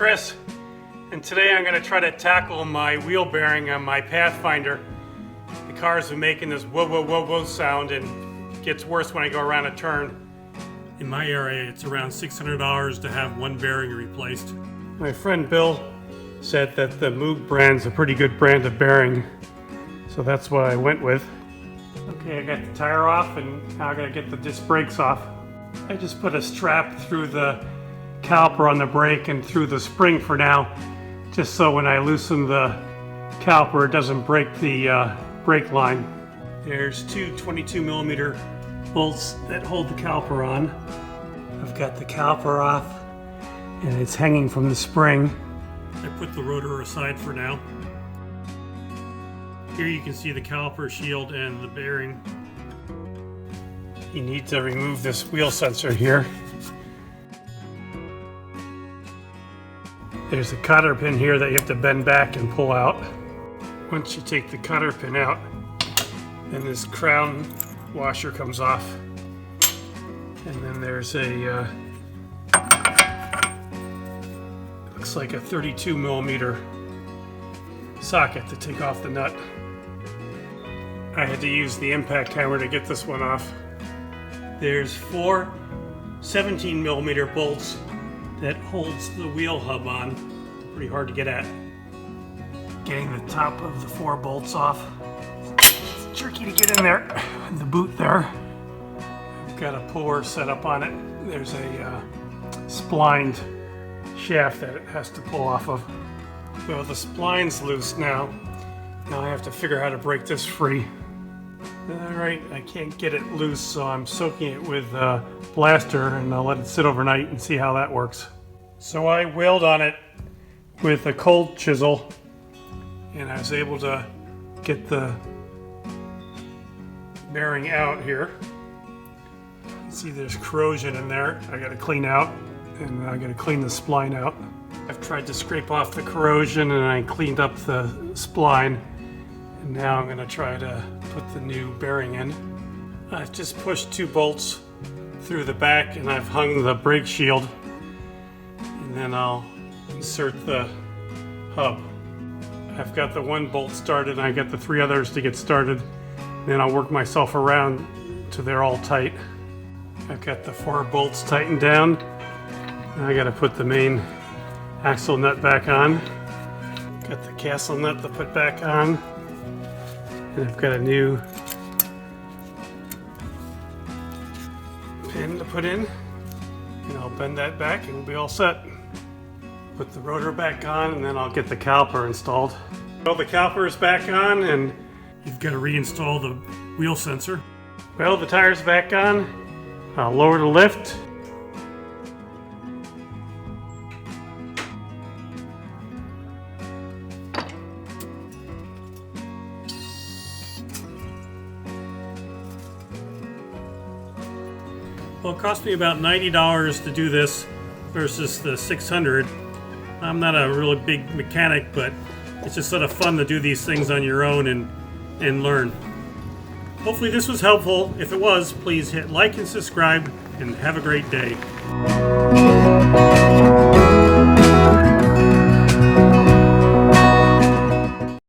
Chris, and today I'm going to try to tackle my wheel bearing on my Pathfinder. The car's been making this whoa whoa whoa whoa sound and it gets worse when I go around a turn. In my area it's around $600 to have one bearing replaced. My friend Bill said that the Moog brand's a pretty good brand of bearing, so that's what I went with. Okay, I got the tire off and now I gotta get the disc brakes off. I just put a strap through the caliper on the brake and through the spring for now, just so when I loosen the caliper it doesn't break the brake line. There's two 22mm bolts that hold the caliper on. I've got the caliper off and it's hanging from the spring. I put the rotor aside for now. Here you can see the caliper shield and the bearing. You need to remove this wheel sensor here. There's a cotter pin here that you have to bend back and pull out. Once you take the cotter pin out, then this crown washer comes off. And then there's a, looks like a 32mm socket to take off the nut. I had to use the impact hammer to get this one off. There's four 17mm bolts that holds the wheel hub on. Pretty hard to get at. Getting the top of the four bolts off. It's tricky to get in there, in the boot there. I've got a puller set up on it. There's a splined shaft that it has to pull off of. Well, the spline's loose now. Now I have to figure out how to break this free. Alright, I can't get it loose, so I'm soaking it with blaster and I'll let it sit overnight and see how that works. So I wailed on it with a cold chisel and I was able to get the bearing out here. You can see there's corrosion in there I gotta clean out, and I gotta clean the spline out. I've tried to scrape off the corrosion and I cleaned up the spline, and now I'm gonna try to put the new bearing in. I've just pushed two bolts through the back and I've hung the brake shield, and then I'll insert the hub. I've got the one bolt started and I got the three others to get started. Then I'll work myself around till they're all tight. I've got the four bolts tightened down. Now I gotta put the main axle nut back on. Got the castle nut to put back on. And I've got a new pin to put in. And I'll bend that back and we'll be all set. Put the rotor back on and then I'll get the caliper installed. Well, the caliper is back on and you've got to reinstall the wheel sensor. Well, the tire's back on. I'll lower the lift. Well, it cost me about $90 to do this versus the $600. I'm not a really big mechanic, but it's just sort of fun to do these things on your own and learn. Hopefully this was helpful. If it was, please hit like and subscribe, and have a great day.